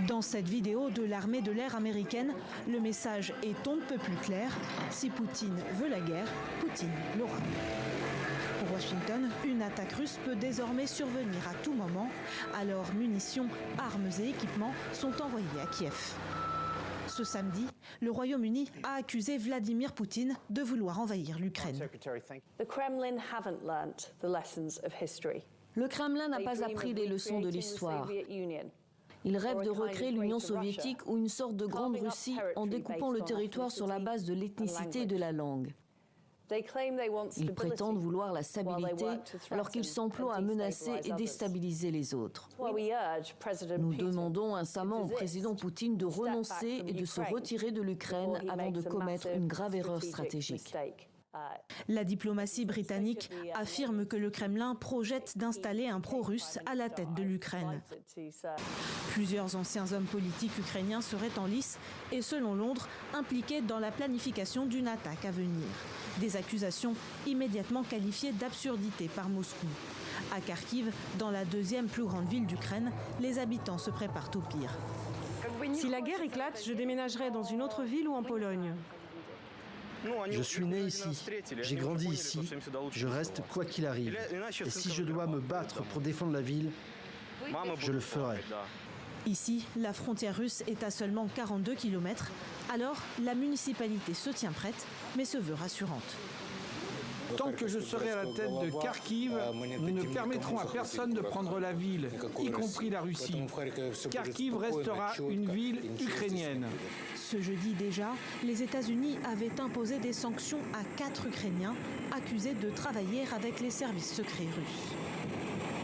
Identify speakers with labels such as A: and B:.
A: Dans cette vidéo de l'armée de l'air américaine, le message est on ne peut plus clair. Si Poutine veut la guerre, Poutine l'aura. Pour Washington, une attaque russe peut désormais survenir à tout moment. Alors munitions, armes et équipements sont envoyés à Kiev. Ce samedi, le Royaume-Uni a accusé Vladimir Poutine de vouloir envahir l'Ukraine.
B: Le Kremlin n'a pas appris les leçons de l'histoire. Il rêve de recréer l'Union soviétique ou une sorte de grande Russie en découpant le territoire sur la base de l'ethnicité et de la langue. Ils prétendent vouloir la stabilité alors qu'ils s'emploient à menacer et déstabiliser les autres. Nous demandons instamment au président Poutine de renoncer et de se retirer de l'Ukraine avant de commettre une grave erreur stratégique.
A: La diplomatie britannique affirme que le Kremlin projette d'installer un pro-russe à la tête de l'Ukraine. Plusieurs anciens hommes politiques ukrainiens seraient en lice et, selon Londres, impliqués dans la planification d'une attaque à venir. Des accusations immédiatement qualifiées d'absurdité par Moscou. À Kharkiv, dans la deuxième plus grande ville d'Ukraine, les habitants se préparent au pire.
C: Si la guerre éclate, je déménagerai dans une autre ville ou en Pologne.
D: Je suis né ici, j'ai grandi ici, je reste quoi qu'il arrive. Et si je dois me battre pour défendre la ville, je le ferai.
A: Ici, la frontière russe est à seulement 42 km. Alors, la municipalité se tient prête, mais se veut rassurante.
E: Tant que je serai à la tête de Kharkiv, nous ne permettrons à personne de prendre la ville, y compris la Russie. Kharkiv restera une ville ukrainienne.
A: Ce jeudi déjà, les États-Unis avaient imposé des sanctions à 4 Ukrainiens accusés de travailler avec les services secrets russes.